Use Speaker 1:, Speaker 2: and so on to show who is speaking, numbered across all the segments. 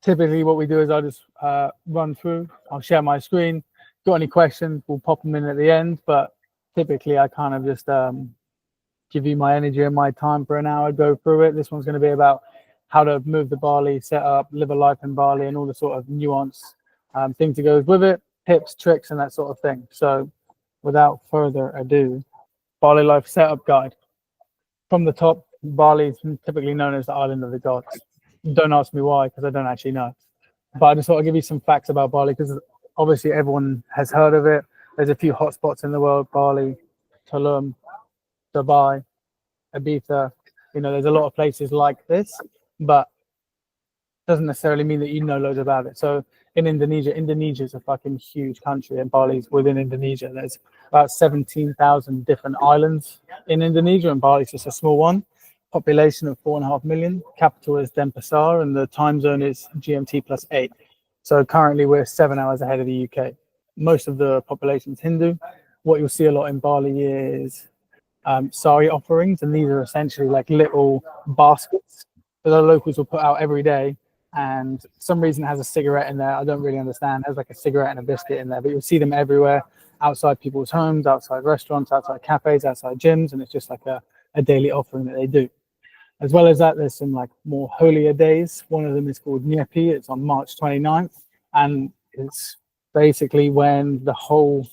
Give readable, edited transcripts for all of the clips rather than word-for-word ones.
Speaker 1: typically what we do is I just run through, I'll share my screen. Got any questions, we'll pop them in at the end, but typically I kind of just give you my energy and my time for an hour, go through it. This one's going to be about how to move the Bali, set up, live a life in Bali, and all the sort of nuance things that goes with it, tips, tricks, and that sort of thing. So without further ado, Bali Life Setup Guide. From the top, Bali is typically known as the island of the gods. Don't ask me why, because I don't actually know. But I just thought I'd give you some facts about Bali, because obviously everyone has heard of it. There's a few hotspots in the world: Bali, Tulum, Dubai, Ibiza. You know, there's a lot of places like this, but doesn't necessarily mean that you know loads about it. So in Indonesia is a fucking huge country, and Bali's within Indonesia. There's about 17,000 different islands in Indonesia, and Bali's just a small one. Population of 4.5 million. Capital is Denpasar, and the time zone is GMT +8. So currently we're 7 hours ahead of the UK. Most of the population is Hindu. What you'll see a lot in Bali is sari offerings, and these are essentially like little baskets that the locals will put out every day. And for some reason it has a cigarette in there. I don't really understand. It has like a cigarette and a biscuit in there, but you'll see them everywhere, outside people's homes, outside restaurants, outside cafes, outside gyms, and it's just like a daily offering that they do. As well as that, there's some like more holier days. One of them is called Nyepi. It's on March 29th, and it's basically when the whole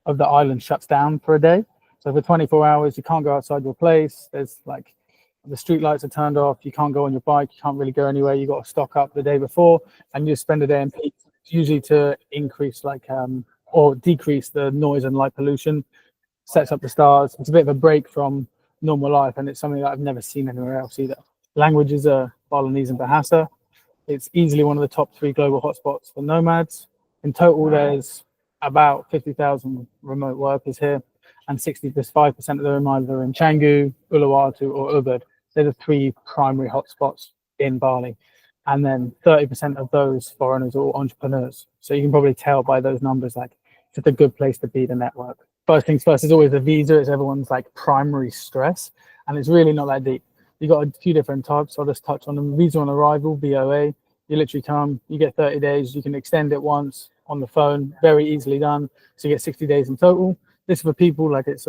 Speaker 1: of the island shuts down for a day. So for 24 hours, you can't go outside your place. There's like, the street lights are turned off. You can't go on your bike. You can't really go anywhere. You got to stock up the day before, and you spend a day in peace, usually to increase like or decrease the noise and light pollution. Sets up the stars. It's a bit of a break from normal life, and it's something that I've never seen anywhere else either. Languages are Balinese and Bahasa. It's easily one of the top 3 global hotspots for nomads. In total, there's about 50,000 remote workers here, and 65% of them are either in Canggu, Uluwatu, or Ubud. They're the 3 primary hotspots in Bali. And then 30% of those foreigners are all entrepreneurs. So you can probably tell by those numbers, like, it's a good place to be to network. First things first is always the visa. It's everyone's like primary stress, and it's really not that deep. You got a few different types. I'll just touch on them. Visa on arrival, VOA. You literally come, you get 30 days. You can extend it once on the phone, very easily done. So you get 60 days in total. This for people, like it's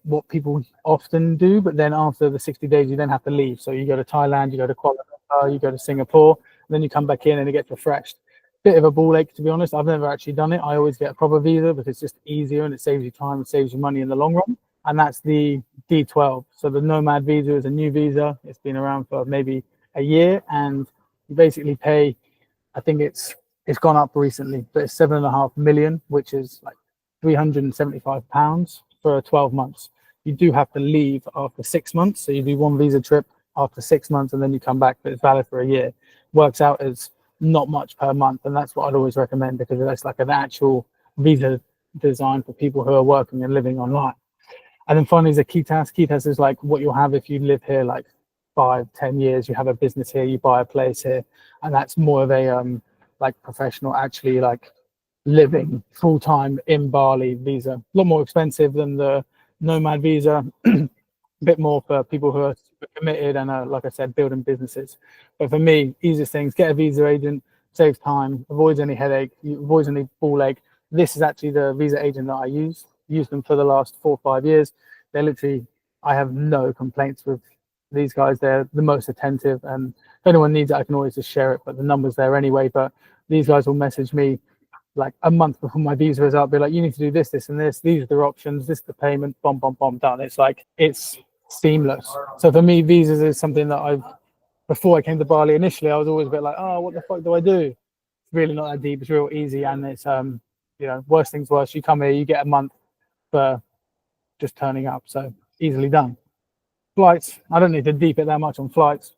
Speaker 1: what people often do, but then after the 60 days, you then have to leave. So you go to Thailand, you go to Kuala Lumpur, you go to Singapore, and then you come back in and it gets refreshed. Bit of a ball ache, to be honest. I've never actually done it. I always get a proper visa because it's just easier and it saves you time and saves you money in the long run. And that's the D12. So the Nomad visa is a new visa. It's been around for maybe a year, and you basically pay, I think it's gone up recently, but it's 7.5 million, which is like £375 for 12 months. You do have to leave after 6 months. So you do one visa trip after 6 months and then you come back, but it's valid for a year. Works out as not much per month, and that's what I'd always recommend, because that's like an actual visa designed for people who are working and living online. And then finally is a Kitas. Kitas is like what you'll have if you live here like 5-10 years, you have a business here, you buy a place here, and that's more of a like professional, actually like living full-time in Bali visa. A lot more expensive than the Nomad visa. A bit more for people who are super committed and are, like I said, building businesses. But for me, easiest things: get a visa agent, saves time, avoids any headache, avoids any ball ache. This is actually the visa agent that I use. Used them for the last 4 or 5 years. They're literally, I have no complaints with these guys. They're the most attentive, and if anyone needs it, I can always just share it, but the number's there anyway. But these guys will message me like a month before my visa is out, be like, you need to do this, this, and this. These are the options. This is the payment. Bomb, bomb, bomb, done. It's like, it's seamless. So for me, visas is something that before I came to Bali initially, I was always a bit like, oh, what the fuck do I do? It's really not that deep. It's real easy, and it's you know, worst things worst, you come here, you get a month for just turning up. So easily done. Flights, I don't need to deep it that much on flights.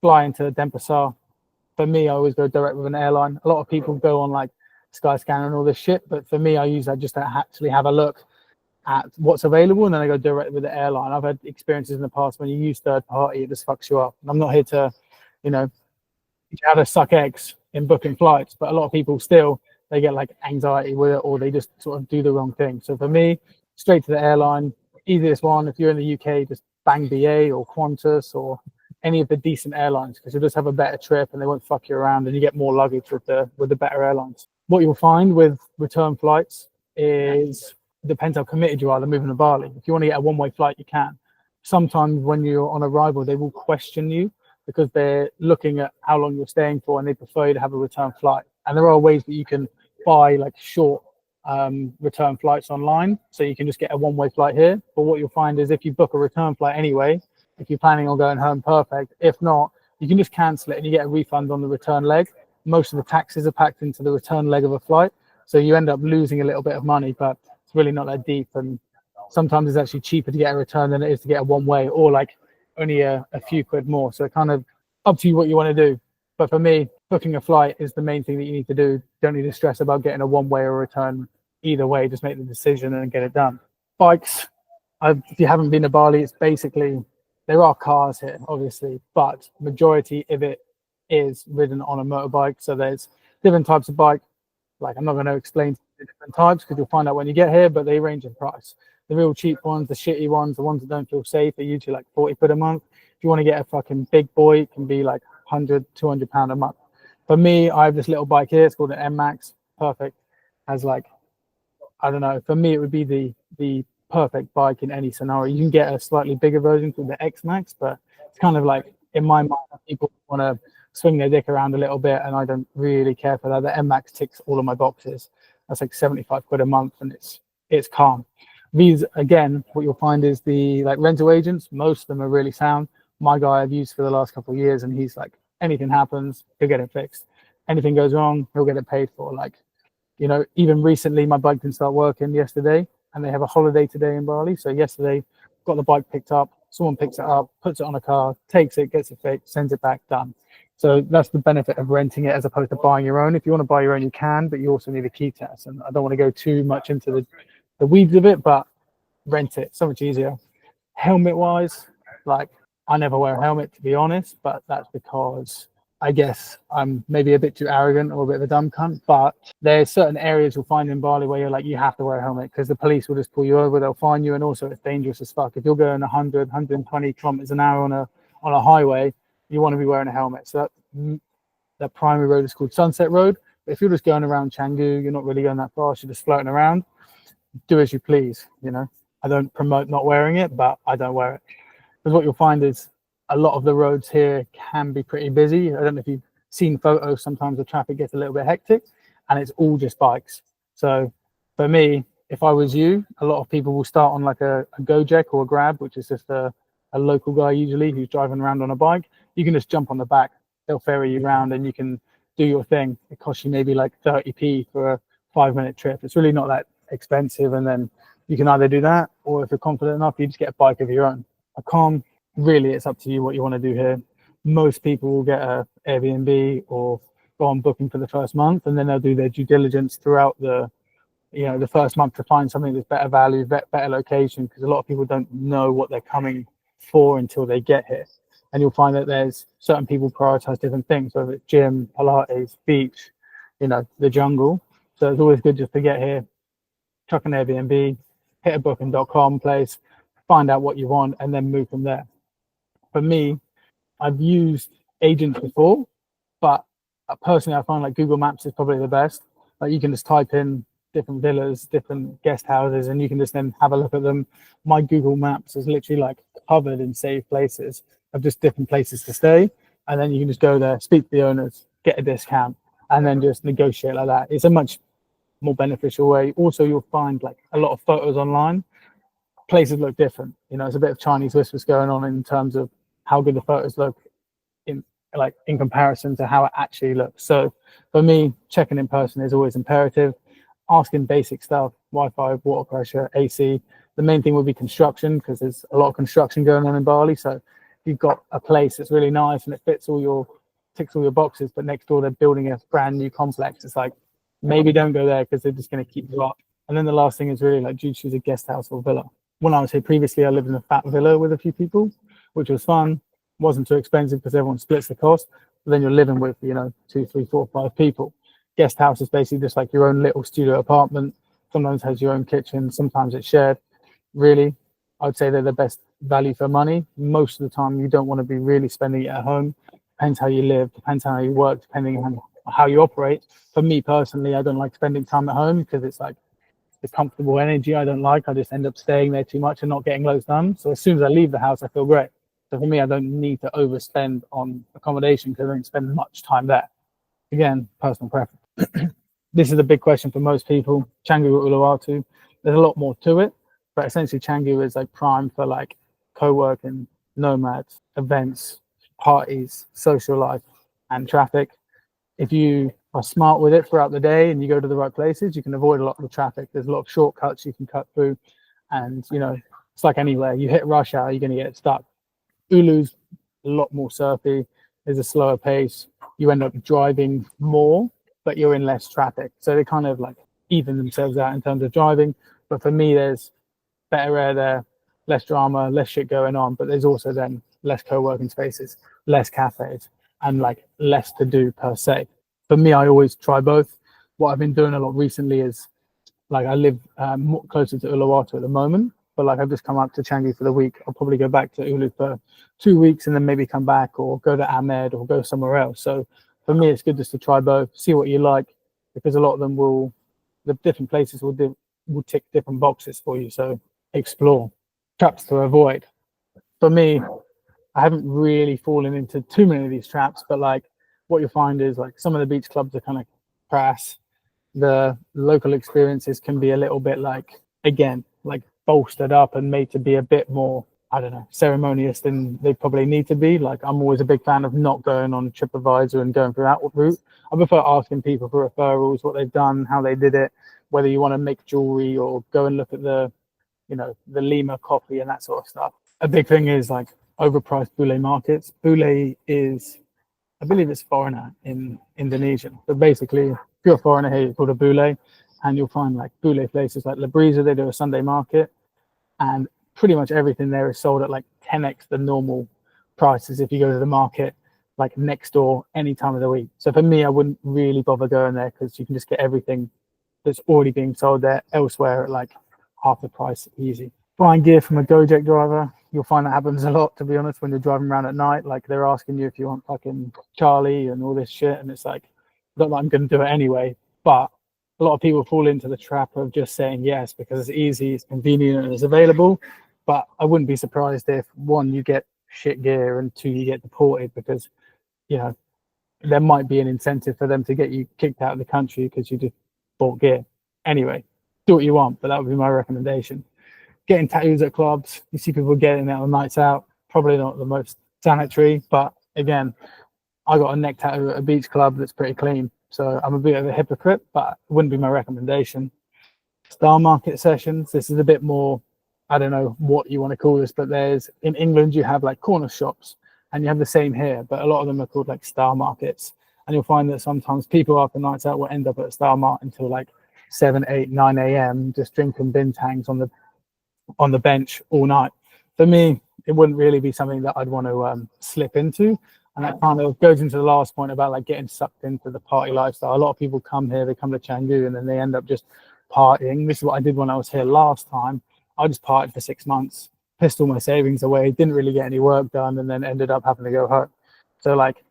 Speaker 1: Fly into Denpasar. For me, I always go direct with an airline. A lot of people go on like Skyscanner and all this shit, but for me, I use that just to actually have a look at what's available, and then I go direct with the airline. I've had experiences in the past when you use third party, it just fucks you up. And I'm not here to, you know, how to suck eggs in booking flights, but a lot of people still, they get like anxiety with it, or they just sort of do the wrong thing. So for me, straight to the airline, easiest one. If you're in the UK, just bang BA or Qantas or any of the decent airlines, because you'll just have a better trip and they won't fuck you around, and you get more luggage with the better airlines. What you'll find with return flights is it depends how committed you are to moving to Bali. If you want to get a one-way flight, you can. Sometimes when you're on arrival, they will question you because they're looking at how long you're staying for, and they prefer you to have a return flight. And there are ways that you can buy like short return flights online, so you can just get a one-way flight here. But what you'll find is if you book a return flight anyway, if you're planning on going home, perfect. If not, you can just cancel it and you get a refund on the return leg. Most of the taxes are packed into the return leg of a flight, so you end up losing a little bit of money, but it's really not that deep. And sometimes it's actually cheaper to get a return than it is to get a one-way, or like only a few quid more. So it kind of up to you what you want to do. But for me, booking a flight is the main thing that you need to do. Don't need to stress about getting a one-way or a return. Either way, just make the decision and get it done. Bikes, if you haven't been to Bali, it's basically, there are cars here, obviously, but majority of it is ridden on a motorbike. So there's different types of bike. Like, I'm not going to explain the different types because you'll find out when you get here, but they range in price. The real cheap ones, the shitty ones, the ones that don't feel safe, are usually like 40 quid a month. If you want to get a fucking big boy, it can be like 100, 200 pound a month. For me, I have this little bike here. It's called an M Max. Perfect. Has like, I don't know. For me, it would be the perfect bike in any scenario. You can get a slightly bigger version called the X Max, but it's kind of like, in my mind, people want to swing their dick around a little bit, and I don't really care for that. The M Max ticks all of my boxes. That's like 75 quid a month, and it's calm. These, again, what you'll find is the like rental agents, most of them are really sound. My guy I've used for the last couple of years, and he's like, anything happens, he'll get it fixed. Anything goes wrong, he'll get it paid for. Like, you know, even recently my bike didn't start working yesterday, and they have a holiday today in Bali. So yesterday, got the bike picked up, someone picks it up, puts it on a car, takes it, gets it fixed, sends it back, done. So that's the benefit of renting it as opposed to buying your own. If you want to buy your own, you can, but you also need a key test. And I don't want to go too much into the weeds of it, but rent it, so much easier. Helmet wise, like, I never wear a helmet, to be honest, but that's because I guess I'm maybe a bit too arrogant or a bit of a dumb cunt. But there's certain areas you'll find in Bali where you're like, you have to wear a helmet because the police will just pull you over, they'll fine you, and also it's dangerous as fuck. If you're going 100, 120 kilometers an hour on a highway, you want to be wearing a helmet. So that primary road is called Sunset Road. But if you're just going around Canggu, you're not really going that fast, you're just floating around, do as you please, you know. I don't promote not wearing it, but I don't wear it. Because what you'll find is a lot of the roads here can be pretty busy. I don't know if you've seen photos, sometimes the traffic gets a little bit hectic, and it's all just bikes. So for me, if I was you, a lot of people will start on like a Gojek or a Grab, which is just a local guy usually who's driving around on a bike. You can just jump on the back, they'll ferry you around and you can do your thing. It costs you maybe like 30p for a 5-minute trip. It's really not that expensive, and then you can either do that, or if you're confident enough, you just get a bike of your own. A calm, really, it's up to you what you want to do here. Most people will get a Airbnb or go on booking for the first month, and then they'll do their due diligence throughout the first month to find something that's better value, better location, because a lot of people don't know what they're coming for until they get here. And you'll find that there's certain people prioritize different things, whether it's gym, Pilates, beach, the jungle. So it's always good just to get here, chuck an Airbnb, hit a booking.com place, find out what you want, and then move from there. For me, I've used agents before, but personally, I find like Google Maps is probably the best. Like, you can just type in different villas, different guest houses, and you can just then have a look at them. My Google Maps is literally like covered in saved places of just different places to stay. And then you can just go there, speak to the owners, get a discount, and then just negotiate like that. It's a much more beneficial way. Also, you'll find like a lot of photos online. Places look different. It's a bit of Chinese whispers going on in terms of how good the photos look in comparison to how it actually looks. So for me, checking in person is always imperative. Asking basic stuff, Wi-Fi, water pressure, AC. The main thing would be construction, because there's a lot of construction going on in Bali. So if you've got a place that's really nice and it ticks all your boxes, but next door they're building a brand new complex, it's like, maybe don't go there because they're just going to keep you up. And then the last thing is really like, do you choose a guest house or villa? When I was here previously, I lived in a fat villa with a few people, which was fun. Wasn't too expensive because everyone splits the cost. But then you're living with 2, 3, 4, 5 people. Guest house is basically just like your own little studio apartment. Sometimes has your own kitchen, sometimes it's shared. Really, I would say they're the best value for money. Most of the time, you don't want to be really spending it at home. Depends how you live, depends how you work, depending on how you operate. For me personally, I don't like spending time at home because it's like the comfortable energy I don't like. I just end up staying there too much and not getting loads done. So as soon as I leave the house, I feel great. So for me, I don't need to overspend on accommodation because I don't spend much time there. Again, personal preference. This is a big question for most people. Canggu or Uluwatu, there's a lot more to it, but essentially Canggu is like prime for like co-working, nomads, events, parties, social life, and traffic. If you are smart with it throughout the day and you go to the right places, you can avoid a lot of the traffic. There's a lot of shortcuts you can cut through, and you know it's like anywhere. You hit rush hour, you're going to get stuck. Ulu's a lot more surfy. There's a slower pace. You end up driving more, but you're in less traffic. So they kind of like even themselves out in terms of driving. But for me, there's better air there, less drama, less shit going on. But there's also then less co-working spaces, less cafes, and like less to do per se. For me, I always try both. What I've been doing a lot recently is like I live more closer to Uluwatu at the moment, but like I've just come up to Canggu for the week. I'll probably go back to Ulu for 2 weeks and then maybe come back or go to Ahmed or go somewhere else. So for me, it's good just to try both, see what you like, because a lot of them will, the different places will tick different boxes for you. So explore. Traps to avoid. For me, I haven't really fallen into too many of these traps, but like what you'll find is like some of the beach clubs are kind of crass. The local experiences can be a little bit like, again, like bolstered up and made to be a bit more, I don't know, ceremonious than they probably need to be. Like I'm always a big fan of not going on TripAdvisor and going through that route. I prefer asking people for referrals, what they've done, how they did it, whether you want to make jewelry or go and look at the, you know, the Lima coffee and that sort of stuff. A big thing is like overpriced bule markets. Bule is, I believe it's foreigner in Indonesian. But basically, if you're a foreigner here, you're called a bule, and you'll find like bule places like La Brisa, they do a Sunday market, and pretty much everything there is sold at like 10x the normal prices if you go to the market like next door any time of the week. So for me, I wouldn't really bother going there because you can just get everything that's already being sold there elsewhere at like half the price easy. Buying gear from a Gojek driver, you'll find that happens a lot, to be honest, when you're driving around at night. Like they're asking you if you want fucking Charlie and all this shit, and it's like, not that I'm going to do it anyway, but a lot of people fall into the trap of just saying yes because it's easy, it's convenient, and it's available. But I wouldn't be surprised if one, you get shit gear, and two, you get deported because, you know, there might be an incentive for them to get you kicked out of the country because you just bought gear. Anyway, do what you want, but that would be my recommendation. Getting tattoos at clubs, you see people getting it on nights out, probably not the most sanitary, but again, I got a neck tattoo at a beach club that's pretty clean. So I'm a bit of a hypocrite, but it wouldn't be my recommendation. Star market sessions, this is a bit more, I don't know what you want to call this, but there's, in England, you have like corner shops, and you have the same here, but a lot of them are called like star markets. And you'll find that sometimes people after nights out will end up at a star mart until like 7, 8, 9 a.m. just drinking bintangs on the bench all night. For me, it wouldn't really be something that I'd want to slip into. And that kind of goes into the last point about like getting sucked into the party lifestyle. A lot of people come here, they come to Canggu, and then they end up just partying. This is what I did when I was here last time. I just partied for 6 months, pissed all my savings away, didn't really get any work done, and then ended up having to go home. So like,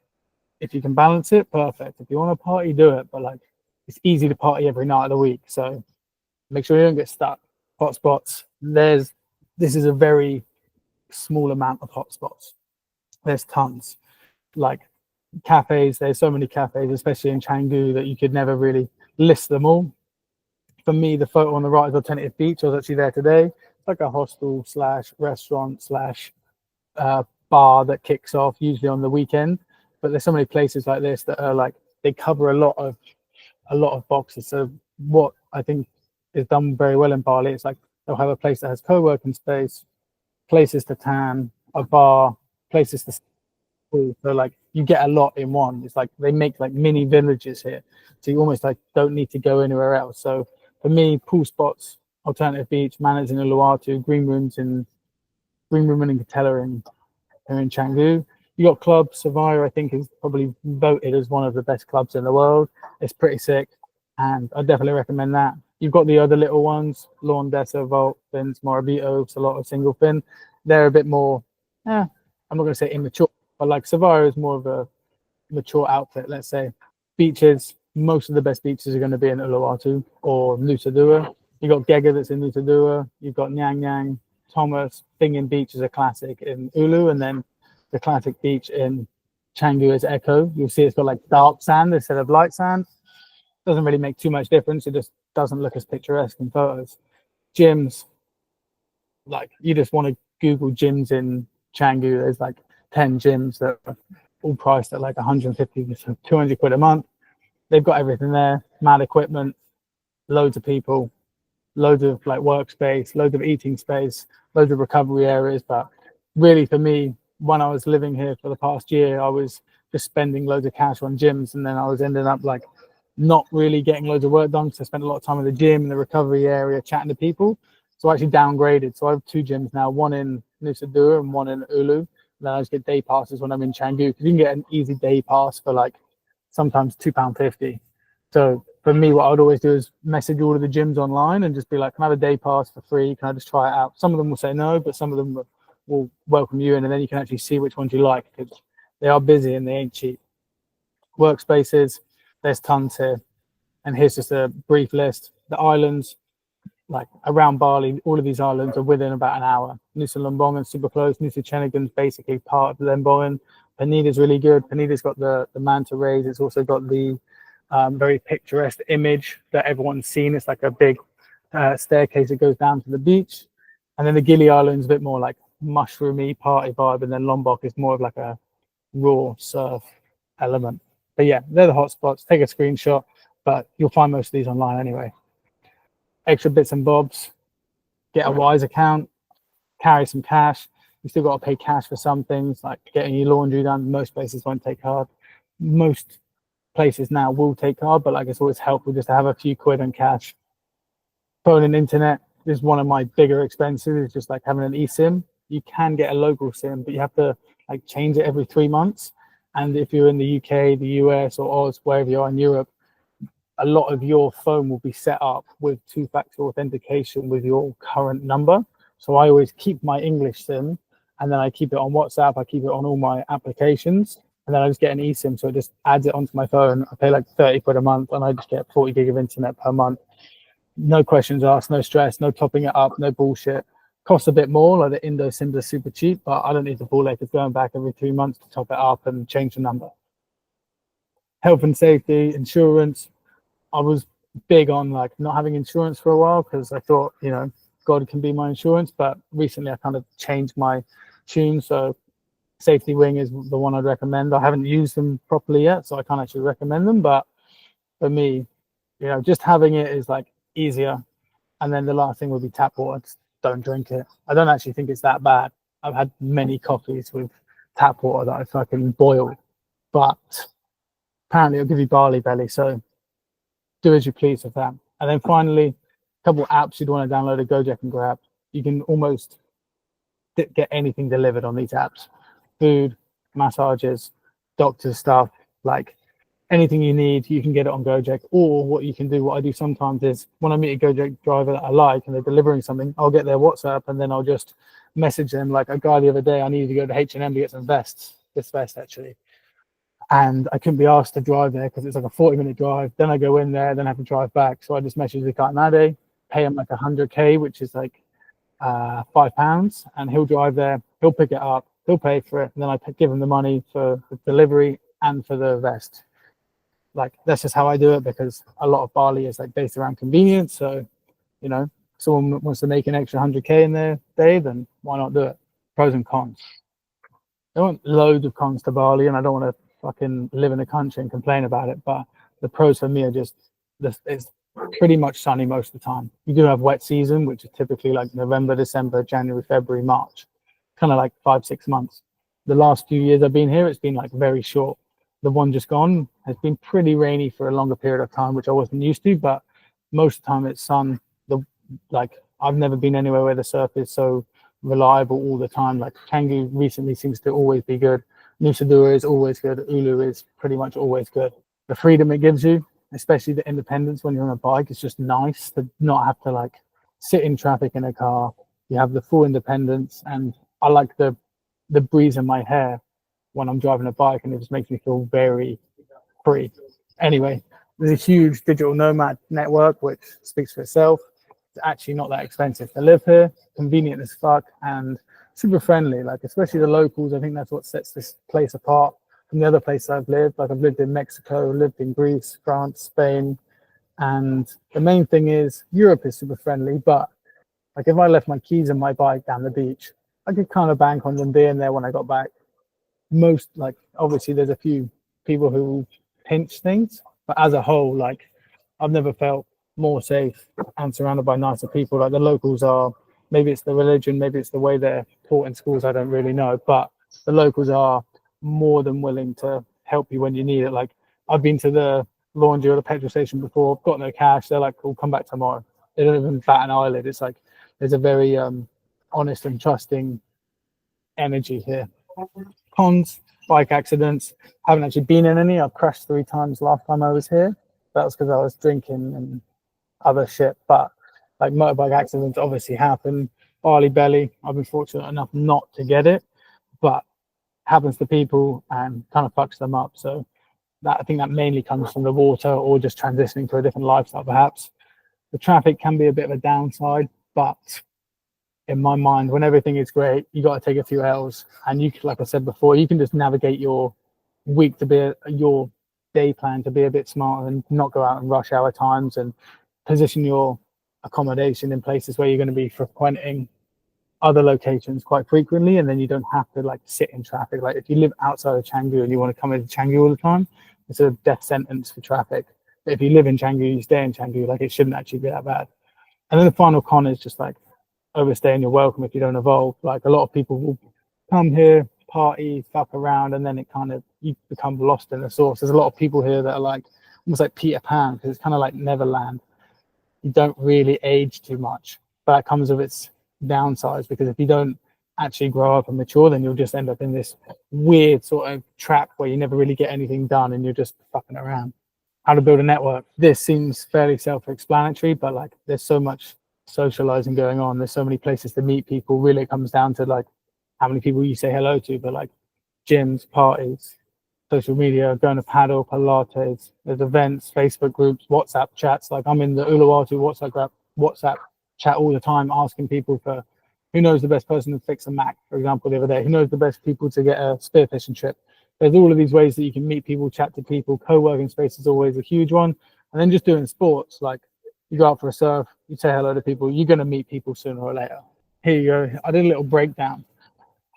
Speaker 1: if you can balance it, perfect. If you want to party, do it. But like, it's easy to party every night of the week. So make sure you don't get stuck. Hotspots. This is a very small amount of hotspots. There's tons. Like cafes, there's so many cafes, especially in Canggu, that you could never really list them all. For me, the photo on the right is Alternative Beach. I was actually there today. It's like a hostel slash restaurant slash bar that kicks off usually on the weekend. But there's so many places like this that are like, they cover a lot of boxes. So what I think is done very well in Bali, it's like they'll have a place that has co-working space, places to tan, a bar, places to school. So like you get a lot in one. It's like they make like mini villages here, so you almost like don't need to go anywhere else. So for me, pool spots, Alternative Beach, Manners in Uluwatu, Green Room in Katela in Canggu. You got clubs. Savaya, I think, is probably voted as one of the best clubs in the world. It's pretty sick, and I definitely recommend that. You've got the other little ones, Lawn Dessa, Vault, Fins, Morabito, Salotto, Single Fin. they're a bit more, I'm not going to say immature, but like Savara is more of a mature outfit, let's say. Beaches, most of the best beaches are going to be in Uluwatu or Nusa Dua. You've got Gega that's in Nusa Dua. You've got Nyang Nyang, Thomas. Bingin Beach is a classic in Ulu. And then the classic beach in Canggu is Echo. You'll see it's got like dark sand instead of light sand. Doesn't really make too much difference. It just doesn't look as picturesque in photos. Gyms, like you just want to Google gyms in Canggu. There's like 10 gyms that are all priced at like 150 to 200 quid a month. They've got everything there, mad equipment, loads of people, loads of like workspace, loads of eating space, loads of recovery areas. But really for me, when I was living here for the past year, I was just spending loads of cash on gyms, and then I was ending up like not really getting loads of work done because I spent a lot of time in the gym in the recovery area chatting to people. So I actually downgraded. So I have 2 gyms now, one in Nusa Dua and one in Ulu. And then I just get day passes when I'm in Canggu, because you can get an easy day pass for like sometimes £2.50. So for me, what I would always do is message all of the gyms online and just be like, can I have a day pass for free? Can I just try it out? Some of them will say no, but some of them will welcome you in, and then you can actually see which ones you like, because they are busy and they ain't cheap. Workspaces, there's tons here. And here's just a brief list. The islands, like around Bali, all of these islands are within about an hour. Nusa Lombongan super close. Nusa Ceningan's basically part of Lombongan. Panida's really good. Panida's got the manta rays. It's also got the very picturesque image that everyone's seen. It's like a big staircase that goes down to the beach. And then the Gili Islands, a bit more like mushroomy party vibe. And then Lombok is more of like a raw surf element. But yeah, they're the hot spots. Take a screenshot, but you'll find most of these online anyway. Extra bits and bobs, get a Wise account, carry some cash. You still got to pay cash for some things, like getting your laundry done. Most places won't take card. Most places now will take card, but like it's always helpful just to have a few quid in cash. Phone and internet is one of my bigger expenses. It's just like having an eSIM. You can get a local SIM, but you have to like change it every 3 months. And if you're in the UK, the US, or Oz, wherever you are in Europe, a lot of your phone will be set up with 2-factor authentication with your current number. So I always keep my English SIM, and then I keep it on WhatsApp. I keep it on all my applications, and then I just get an eSIM. So it just adds it onto my phone. I pay like 30 quid a month, and I just get 40 gig of internet per month. No questions asked, no stress, no topping it up, no bullshit. Costs a bit more, like the Indo SIMs are super cheap, but I don't need the ball acres going back every 3 months to top it up and change the number. Health and safety, insurance. I was big on like not having insurance for a while because I thought, you know, God can be my insurance. But recently I kind of changed my tune. So Safety Wing is the one I'd recommend. I haven't used them properly yet, so I can't actually recommend them. But for me, you know, just having it is like easier. And then the last thing would be tap water. Just don't drink it. I don't actually think it's that bad. I've had many coffees with tap water that I fucking boil, but apparently it'll give you barley belly. So do as you please with that. And then finally, a couple of apps you'd want to download a Gojek and Grab. You can almost get anything delivered on these apps. Food, massages, doctor stuff, like anything you need, you can get it on Gojek. Or what you can do, what I do sometimes is when I meet a Gojek driver that I like and they're delivering something, I'll get their WhatsApp and then I'll just message them. Like a guy the other day, I needed to go to H&M to get some vests, this vest actually. And I couldn't be asked to drive there because it's like a 40-minute drive. Then I go in there, then I have to drive back. So I just message the guy Nade, pay him like 100K, which is like £5, and he'll drive there, he'll pick it up, he'll pay for it, and then I give him the money for the delivery and for the vest. Like that's just how I do it, because a lot of Bali is like based around convenience. So, you know, if someone wants to make an extra 100K in their day, then why not do it? Pros and cons. There aren't loads of cons to Bali, and I don't want to fucking live in the country and complain about it, but the pros for me are just this: it's pretty much sunny most of the time. You do have wet season, which is typically like November, December, January, February, March, kind of like 5-6 months. The last few years I've been here, it's been like very short. The one just gone has been pretty rainy for a longer period of time, which I wasn't used to, but most of the time it's sun. Like I've never been anywhere where the surf is so reliable all the time. Like Canggu recently seems to always be good. Nusa Dua is always good. Ulu is pretty much always good. The freedom it gives you, especially the independence when you're on a bike, it's just nice to not have to like sit in traffic in a car. You have the full independence, and I like the breeze in my hair when I'm driving a bike, and it just makes me feel very free. Anyway, there's a huge digital nomad network which speaks for itself. It's actually not that expensive to live here, convenient as fuck, and super friendly. Like, especially the locals, I think that's what sets this place apart from the other places I've lived. Like, I've lived in Mexico, lived in Greece, France, Spain, and the main thing is Europe is super friendly. But like, if I left my keys and my bike down the beach, I could kind of bank on them being there when I got back. Most, like, obviously there's a few people who pinch things, but as a whole, like, I've never felt more safe and surrounded by nicer people. Like, the locals are, maybe it's the religion, maybe it's the way they're taught in schools, I don't really know, but the locals are more than willing to help you when you need it. Like, I've been to the laundry or the petrol station before, got no cash, they're like, "We'll come back tomorrow." They don't even bat an eyelid. It's like there's a very honest and trusting energy here. Cons: bike accidents. Haven't actually been in any. I've crashed 3 times last time I was here. That was because I was drinking and other shit. But like, motorbike accidents obviously happen. BALI, I've been fortunate enough not to get it, but happens to people and kind of fucks them up. So that, I think that mainly comes from the water or just transitioning to a different lifestyle, perhaps. The traffic can be a bit of a downside, but in my mind, when everything is great, you got to take a few L's, and you, like I said before, you can just navigate your week to be your day plan to be a bit smarter and not go out in rush hour times, and position your accommodation in places where you're going to be frequenting other locations quite frequently, and then you don't have to like sit in traffic. Like, if you live outside of Canggu and you want to come into Canggu all the time, it's a death sentence for traffic. But if you live in Canggu, you stay in Canggu, like, it shouldn't actually be that bad. And then the final con is just like overstaying your welcome if you don't evolve. Like, a lot of people will come here, party, fuck around, and then it kind of, you become lost in the sauce. There's a lot of people here that are like almost like Peter Pan, because it's kind of like Neverland. You don't really age too much, but that comes with its downsides, because if you don't actually grow up and mature, then you'll just end up in this weird sort of trap where you never really get anything done and you're just fucking around. How to build a network. This seems fairly self-explanatory, but like, there's so much socializing going on. There's so many places to meet people. Really, it comes down to like how many people you say hello to, but like gyms, parties, social media, going to paddle, Pilates, there's events, Facebook groups, WhatsApp chats. Like, I'm in the Uluwatu WhatsApp chat all the time, asking people for who knows the best person to fix a Mac, for example, the other day, who knows the best people to get a spearfishing trip. There's all of these ways that you can meet people, chat to people. Co-working space is always a huge one. And then just doing sports, like, you go out for a surf, you say hello to people, you're going to meet people sooner or later. Here you go. I did a little breakdown.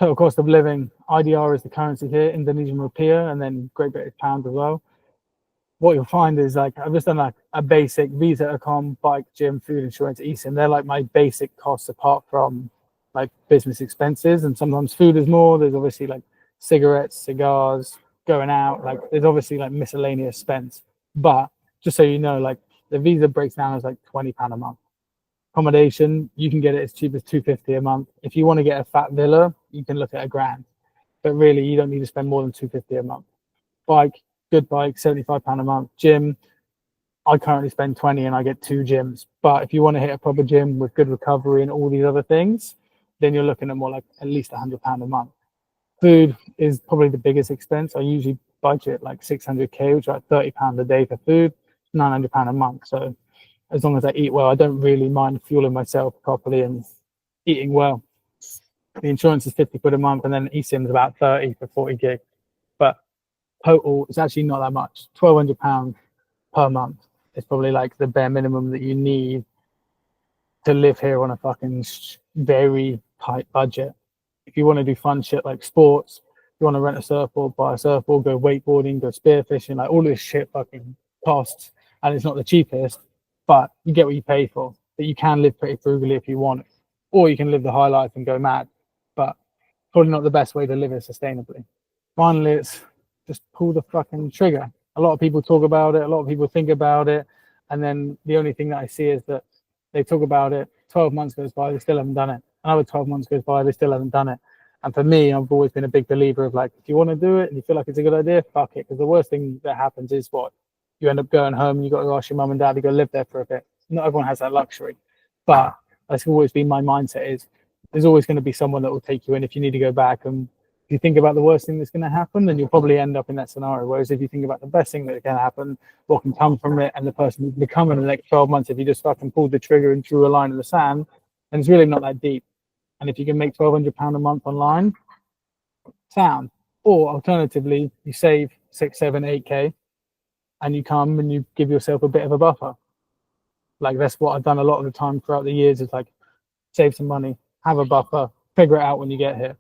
Speaker 1: Total cost of living. IDR is the currency here, Indonesian rupiah, and then Great British pound as well. What you'll find is, like, I've just done like a basic visa, accom, bike, gym, food, insurance, eSIM. They're like my basic costs apart from like business expenses. And sometimes food is more. There's obviously like cigarettes, cigars, going out. Like, there's obviously like miscellaneous spends. But just so you know, like, the visa breaks down as like £20 a month. Accommodation, you can get it as cheap as £250 a month. If you want to get a fat villa, you can look at £1,000. But really, you don't need to spend more than £250 a month. Bike, good bike, £75 a month. Gym, I currently spend 20 and I get 2 gyms. But if you want to hit a proper gym with good recovery and all these other things, then you're looking at more like at least £100 a month. Food is probably the biggest expense. I usually budget like 600k, which is like £30 a day for food, £900 a month. So as long as I eat well, I don't really mind fueling myself properly and eating well. The insurance is 50 quid a month, and then eSIM is about 30 for 40 gig. But total, it's actually not that much. £1,200 per month is probably like the bare minimum that you need to live here on a fucking very tight budget. If you want to do fun shit like sports, you want to rent a surfboard, buy a surfboard, go wakeboarding, go spearfishing, like, all this shit fucking costs, and it's not the cheapest, but you get what you pay for. But you can live pretty frugally if you want, or you can live the high life and go mad. But probably not the best way to live it sustainably. Finally, it's just pull the fucking trigger. A lot of people talk about it, a lot of people think about it, and then the only thing that I see is that they talk about it, 12 months goes by, they still haven't done it. Another 12 months goes by, they still haven't done it. And for me, I've always been a big believer of like, if you want to do it and you feel like it's a good idea, fuck it. Because the worst thing that happens is what? You end up going home and you got to ask your mum and dad to go live there for a bit. Not everyone has that luxury. But that's always been my mindset is, there's always going to be someone that will take you in if you need to go back. And if you think about the worst thing that's going to happen, then you'll probably end up in that scenario. Whereas if you think about the best thing that can happen, what can come from it, and the person who become in the next 12 months, if you just fucking pulled the trigger and drew a line in the sand, then it's really not that deep. And if you can make £1,200 a month online, sound. Or alternatively, you save 6, 7, 8K, and you come and you give yourself a bit of a buffer. Like that's what I've done a lot of the time throughout the years, is like save some money, have a buffer, figure it out when you get here.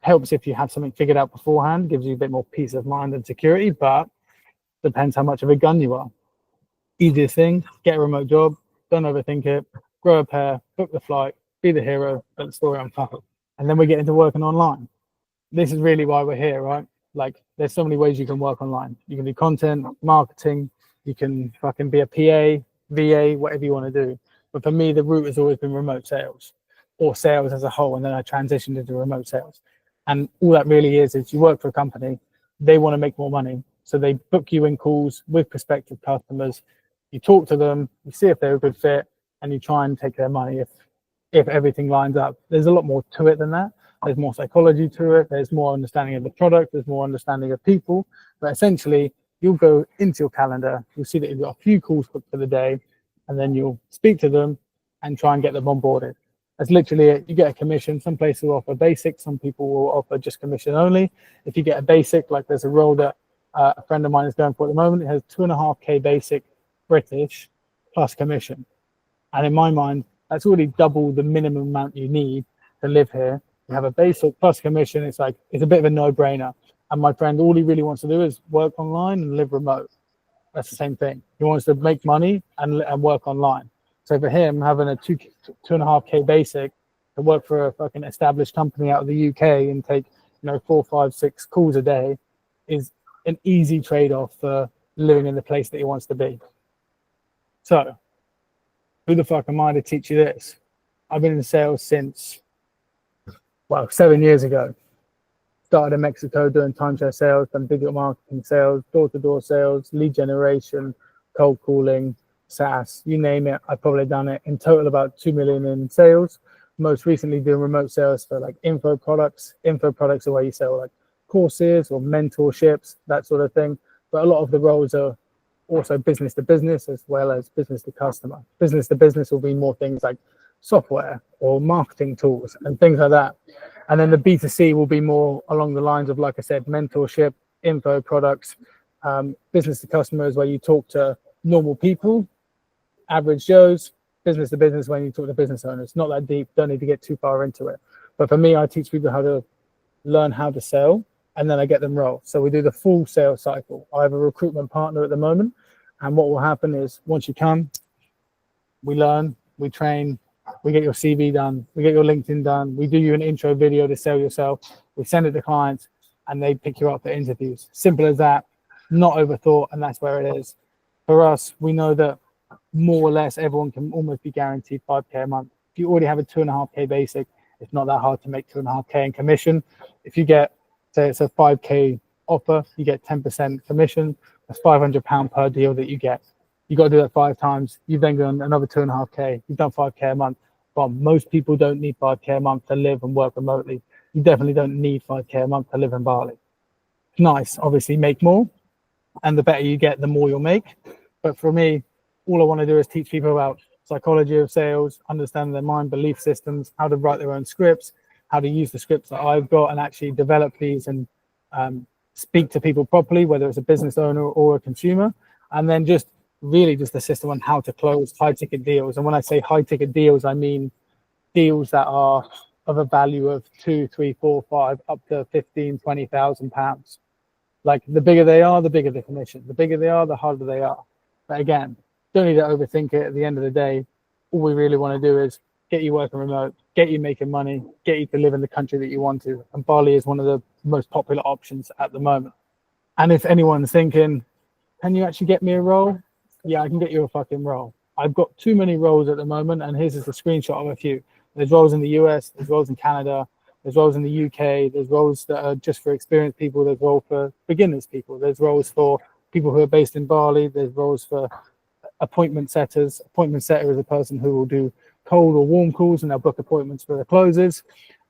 Speaker 1: Helps if you have something figured out beforehand, gives you a bit more peace of mind and security, but depends how much of a gun you are. Easiest thing, get a remote job, don't overthink it, grow a pair, book the flight, be the hero, let the story unfold. And then we get into working online. This is really why we're here, right? Like there's so many ways you can work online. You can do content, marketing, you can fucking be a PA, VA, whatever you want to do. But for me, the route has always been remote sales or sales as a whole. And then I transitioned into remote sales. And all that really is you work for a company, they want to make more money. So they book you in calls with prospective customers. You talk to them, you see if they're a good fit, and you try and take their money if everything lines up. There's a lot more to it than that. There's more psychology to it. There's more understanding of the product. There's more understanding of people. But essentially, you'll go into your calendar. You'll see that you've got a few calls booked for the day, and then you'll speak to them and try and get them onboarded. That's literally it. You get a commission. Some places will offer basic. Some people will offer just commission only. If you get a basic, like there's a role that a friend of mine is going for at the moment, it has 2.5K basic British plus commission. And in my mind, that's already double the minimum amount you need to live here. You have a basic plus commission. It's like, it's a bit of a no-brainer. And my friend, all he really wants to do is work online and live remote. That's the same thing. He wants to make money and work online. So for him, having a 2.5K basic to work for a fucking established company out of the UK and take 4, 5, 6 calls a day is an easy trade-off for living in the place that he wants to be. So who the fuck am I to teach you this? I've been in sales since 7 years ago. Started in Mexico doing timeshare sales, done digital marketing sales, door-to-door sales, lead generation, cold calling, SaaS, you name it. I've probably done it. In total, about 2 million in sales. Most recently doing remote sales for like info products. Info products are where you sell like courses or mentorships, that sort of thing. But a lot of the roles are also business to business as well as business to customer. Business to business will be more things like software or marketing tools and things like that. And then the B2C will be more along the lines of, like I said, mentorship, info products, business to customers, where you talk to normal people, average Joes, business to business when you talk to business owners. Not that deep, don't need to get too far into it. But for me, I teach people how to learn how to sell, and then I get them roll. So we do the full sales cycle. I have a recruitment partner at the moment, and what will happen is once you come, we learn, we train, we get your CV done, we get your LinkedIn done, we do you an intro video to sell yourself, we send it to clients, and they pick you up for interviews. Simple as that, not overthought, and that's where it is. For us, we know that more or less everyone can almost be guaranteed 5K a month. If you already have a 2.5K basic, it's not that hard to make 2.5K in commission. If you get, say it's a 5K offer, you get 10% commission. That's £500 per deal that you get. You got to do that 5 times. You've then done another 2.5K. You've done 5K a month. But most people don't need 5K a month to live and work remotely. You definitely don't need 5K a month to live in Bali. Nice, obviously make more, and the better you get, the more you'll make. But for me, all I want to do is teach people about psychology of sales, understand their mind, belief systems, how to write their own scripts, how to use the scripts that I've got and actually develop these and speak to people properly, whether it's a business owner or a consumer, and then just really just the system on how to close high ticket deals. And when I say high ticket deals, I mean deals that are of a value of 2, 3, 4, 5, up to 15, 20,000 pounds. Like the bigger they are, the bigger the commission. The bigger they are, the harder they are. But again, don't need to overthink it. At the end of the day, all we really want to do is get you working remote, get you making money, get you to live in the country that you want to. And Bali is one of the most popular options at the moment. And if anyone's thinking, can you actually get me a role? Yeah, I can get you a fucking role. I've got too many roles at the moment, and here's just a screenshot of a few. There's roles in the US, there's roles in Canada, there's roles in the UK, there's roles that are just for experienced people, there's roles for beginners people, there's roles for people who are based in Bali, there's roles for appointment setters. Appointment setter is a person who will do cold or warm calls, and they'll book appointments for the closes.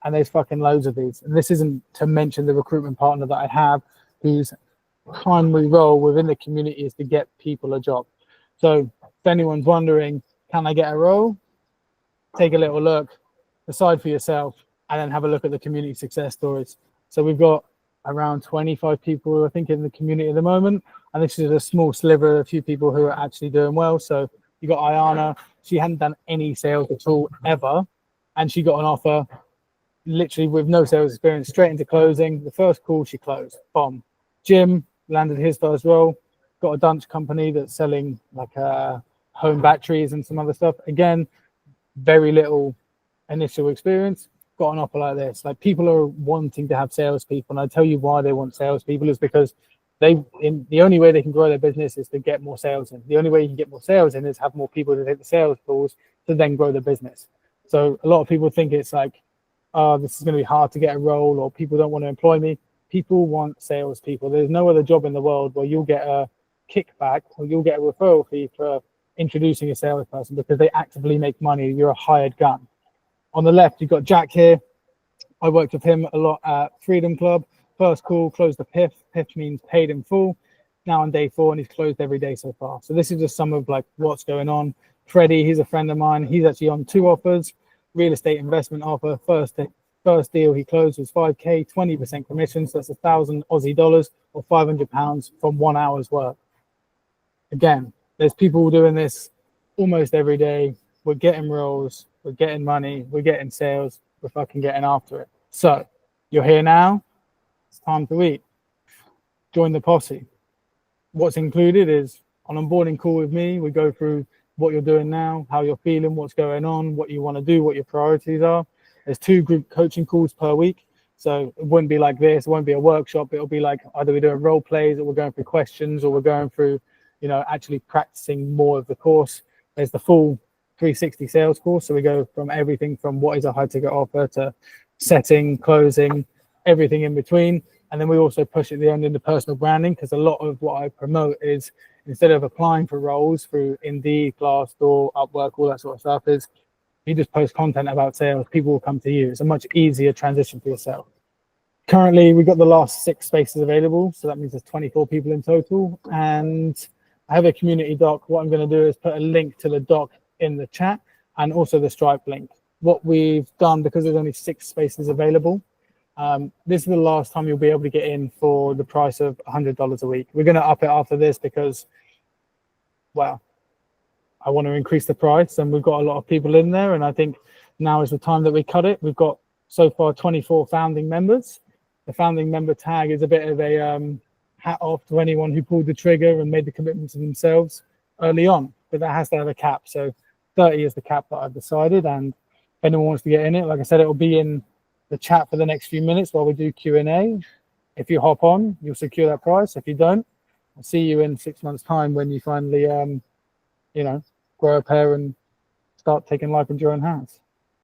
Speaker 1: And there's fucking loads of these. And this isn't to mention the recruitment partner that I have, whose primary role within the community is to get people a job. So if anyone's wondering, can I get a role? Take a little look, decide for yourself, and then have a look at the community success stories. So we've got around 25 people, I think, in the community at the moment. And this is a small sliver, a few people who are actually doing well. So you got Ayana, she hadn't done any sales at all ever. And she got an offer literally with no sales experience, straight into closing. The first call she closed, bomb. Jim landed his first role, got a Dutch company that's selling like home batteries and some other stuff. Again, very little initial experience, got an offer like this. Like, people are wanting to have salespeople, and I tell you why they want salespeople is because the only way they can grow their business is to get more sales in. The only way you can get more sales in is have more people to take the sales calls to then grow the business. So a lot of people think it's like, oh, this is going to be hard to get a role, or people don't want to employ me. People want salespeople. There's no other job in the world where you'll get a kickback or you'll get a referral fee for introducing a salesperson, because they actively make money. You're a hired gun. On the left, you've got Jack here. I worked with him a lot at Freedom Club. First call, closed the PIF. PIF means paid in full. Now on day 4, and he's closed every day so far. So this is just some of like what's going on. Freddie, he's a friend of mine. He's actually on 2 offers. Real estate investment offer. First deal he closed was 5K, 20% commission. So that's 1,000 Aussie dollars or £500 from 1 hour's work. Again, there's people doing this almost every day. We're getting roles, we're getting money, we're getting sales, we're fucking getting after it. So you're here now, it's time to eat. Join the posse. What's included is an onboarding call with me. We go through what you're doing now, how you're feeling, what's going on, what you want to do, what your priorities are. There's 2 group coaching calls per week. So it wouldn't be like this, it won't be a workshop. It'll be like either we're doing role plays, or we're going through questions, or we're going through, actually practicing more of the course. There's the full 360 sales course. So we go from everything from what is a high ticket offer to setting, closing, everything in between. And then we also push it beyond into personal branding, because a lot of what I promote is, instead of applying for roles through Indeed, Glassdoor, Upwork, all that sort of stuff, is you just post content about sales, people will come to you. It's a much easier transition for yourself. Currently, we've got the last 6 spaces available. So that means there's 24 people in total. And I have a community doc. What I'm going to do is put a link to the doc in the chat, and also the Stripe link. What we've done, because there's only 6 spaces available, this is the last time you'll be able to get in for the price of $100 a week. We're going to up it after this because, well, I want to increase the price, and we've got a lot of people in there, and I think now is the time that we cut it. We've got so far 24 founding members. The founding member tag is a bit of a hat off to anyone who pulled the trigger and made the commitment to themselves early on, but that has to have a cap. So 30 is the cap that I've decided, and if anyone wants to get in it, like I said, it'll be in the chat for the next few minutes while we do Q&A. If you hop on, you'll secure that price. If you don't, I'll see you in 6 months' time when you finally, grow a pair and start taking life into your own hands.